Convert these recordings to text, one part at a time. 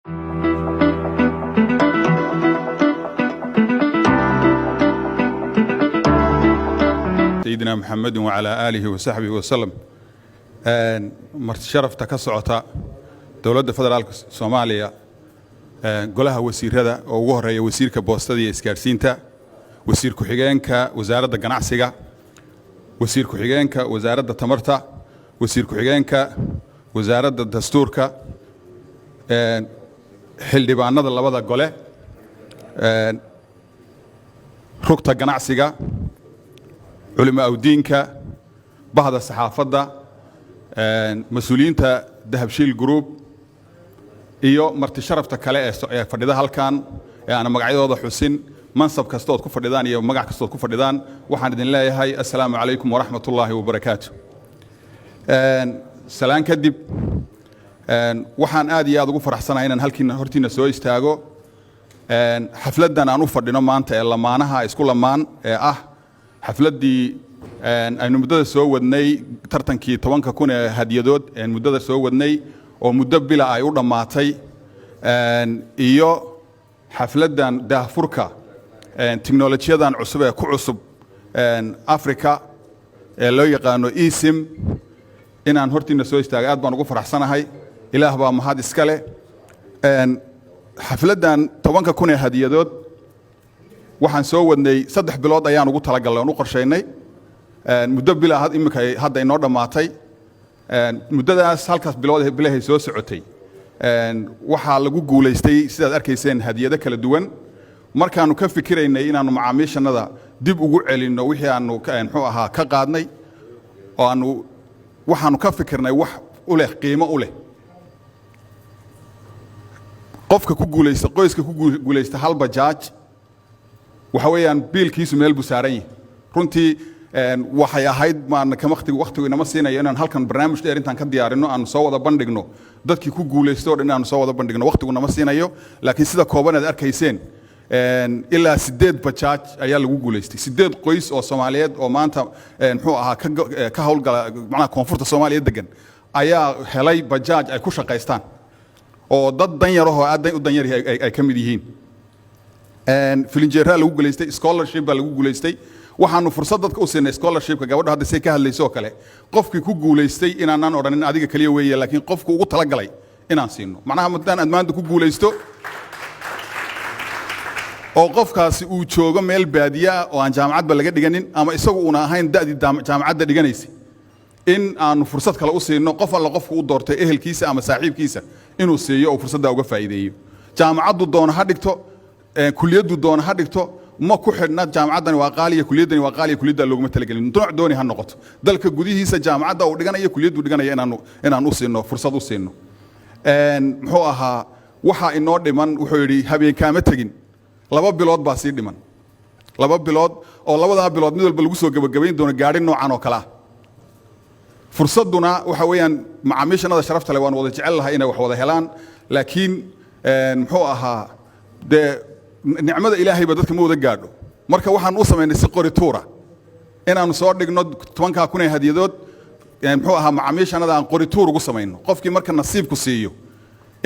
سيدنا محمد وعلى آله وصحبه وسلم. شرفت كسعة دولة فدرالك الصومالية قلها وزير هذا ووهر وزير كبوستدي إسكارسينتا وزير كحجانك وزارة الجناعسية وزير كحجانك وزارة التمرتا وزير كحجانك وزارة الدستورك حل دبان هذا اللي بدأ قله ركض الجناعسية علماء دينك بعض الصحافة مسؤولين ذهب شيل جروب iyo marti sharafta kale ee fadhida halkan ana magacayooda Xuseen mansab kasto ku fadhidaan iyo magac kasto ku fadhidaan waxaan idin leeyahay assalaamu calaykum wa rahmatullaahi wa barakaatuh. salaan kadib waxaan aad iyo aad ugu faraxsanahay inaan halkiina hortiina soo istaago xafladan aan u fadhino maanta ee lamaanaha isku lamaan ee ah xafladii aynu muddada soo wadnay tartankii 10,000 ee hadiyadood ee muddada soo wadnay oo muddo bila ay u dhamaatay iyo xafladan daahfurka teknolojiyadan cusub ee ku cusub Afrika ee loo yaqaano eSIM inaan hortiina soo istaagay aad baan ugu faraxsanahay ilaah baa mahad iska leh xafladan 10,000 ee hadiyadood waxaan soo wadnay 3 bilood ayaan ugu talagalay oo u qorsheynay muddo bila hadda inoo dhamaatay muddadaas halkaas bilood bilahay soo socotay waxa lagu guuleystay sidaad arkayseen hadiyado kala duwan markaanu ka fikiraynay inaanu macaamiishanada dib ugu celino wixii aanu muxuu ahaa ka qaadnay oo aanu waxaanu ka fikirnay wax u leh qiimo u leh qofka ku guuleysta qoyska ku guuleysta hal bajaaj waxa weeyaan biilkiisu meel buu saaran yahay runtii waxay ahayd maan ka waqtigu inama siinayo inaan halkan barnaamij dheer intaan ka diyaarino aan soo wada bandhigno dadkii ku guuleystay oo dhan aan soo wada bandhigno waqtigu nama siinayo laakiin sida kooban aad arkayseen ilaa 8 bajaaj ayaa lagu guuleystay 8 qoys oo Soomaaliyeed oo maanta muxuu ahaa ka hawlgala macnaha koonfurta Soomaaliya degan ayaa helay bajaaj ay ku shaqeystaan oo dad danyarahoo aad u danyar ay ka mid yihiin filinjeera lagu guuleystay scholarship baa lagu guuleystay waxaanu fursad dadka u siinay scholarshipka gabadha hadda say ka hadlayso kale qofkii ku guuleystay inaanan odhanin adiga kaliya weeye laakiin qofku ugu talagalay inaan siino macnaha madaan aad maanta ku guuleysto oo qofkaasi uu joogo meel baadiya oo aan jaamacadba laga dhiganin ama isagu una ahayn da'di jaamacadda dhiganaysay in aanu fursad kale u siino qof alla qofku u doortay ehelkiisa ama saaxiibkiisa inuu siiyo oo fursadda uga faa'iideeyo jaamacaddu doona ha dhigto kulliyaddu doona ha dhigto ma ku xidhna jaamacadani waa qaaliya kulliyadani waa qaaliya kulliyadda looguma talagelin nooc dooni ha noqoto dalka gudihiisa jaamacadda uu dhiganayo kulliyaddu dhiganaya inaan u siino fursad u siino muxuu ahaa waxa inoo dhiman wuxuu yidhi habeenkaama tegin 2 bilood baa sii dhiman 2 bilood oo 2 bilood mid walba lagu soo gabagabayn doono gaari noocan oo kale ah fursaduna waxa weeyaan macaamiishanada sharafta leh waan wada jecel lahay inay wax wada helaan laakiin muxuu ahaa de nicmada ilaahay ba dadka ma wada gaadho marka waxaan u sameynay si qorituura inaanu soo dhigno 10,000 hadiyadood muxuu ahaa macaamiishanada aan qorituur ugu sameyno qofkii marka nasiibku siiyo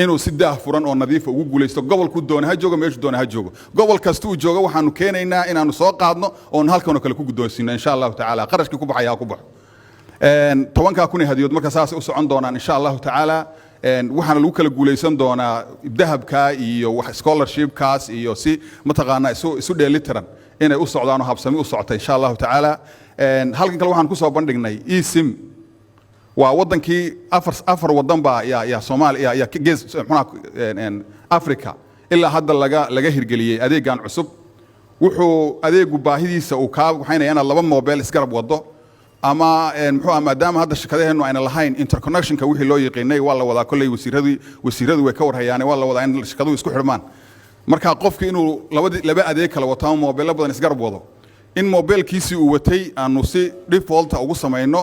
inuu si daahfuran oo nadiif ugu guuleysto gobolku doona ha joogo meeshu doona ha joogo gobol kasta uu joogo waxaanu keenaynaa inaanu soo qaadno oo halkan oo kale ku guddoonsiino insha Allah taala qarashkii ku baxaya ku baxo 10,000 hadiyadood marka saas u socon doonaan insha Allah taala waxaan lagu kala guuleysan doonaa dahabka iyo wax scholarshipkaas iyo si mataqaana isu dheelitiran inay u socdaan oo habsami u socota insha Allah taala halkan kale waxaan ku soo bandhignay eSIM waa wadankii afar wadan baa ya Soomaaliya ya gees Afrika ilaa hadda laga hirgeliyay adeegan cusub wuxuu adeegu baahidiisa uu ka waxayna inaad 2 mobile isgarab wado ama muxuu maadaama hadda shirkadaheenu ayna lahayn interconnectionka wixii loo yaqaanay waa la wadaa kulay wasiiradu way ka warhayaan waa la wadaa in shirkaduhu isku xirmaan marka qofkii inuu laba adeeg kala wato mobile badan isgarab wado in mobilkiisi uu watay aanu si default ugu sameeyno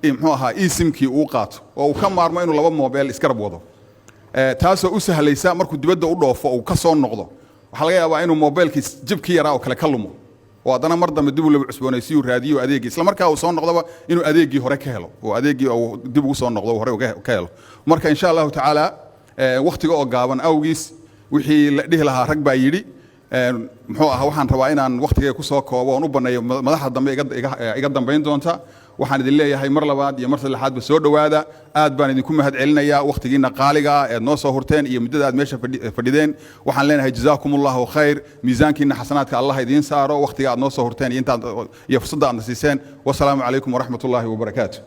muxuu ahaa eSIM-kii uu qaato oo uu ka maarmo inuu 2 mobile isgarab wado taasoo u sahlaysa markuu dibadda u dhoofo uu ka soo noqdo waxa laga yaabaa inuu mobilkiis jibkii yaraa oo kale ka lumo وأنا مرة مدبوا له عسبونيسي وراديو أديجي إسلام مركا وصون نقضوا إنه أديجي هراء كهله وأديجي أو دبوا صون نقضوا هراء كهله مركا إن شاء الله تعالى waqtiga oo gaaban awgiis wixii la dhihi lahaa rag baa yidhi muxuu ahaa waxaan rabaa inaan waqtigeeda ku soo koobo oon u banneeyo madaxda dambe iga dambayn doonta waxaan idin leeyahay mar labaad iyo mar saddexaadba soo dhowaada aad baan idinku mahad celinayaa waqtigiina qaaliga ah eed noo soo hurteen iyo muddada aad meesha fadhideen waxaan leenahay jazaakumullahu khayr miisaankiina xasanaadka allah idiin saaro waqtiga aad noo soo hurteen iyo fursadda aadna siiseen wasalaamu calaykum waraxmatullaahi wabarakaatu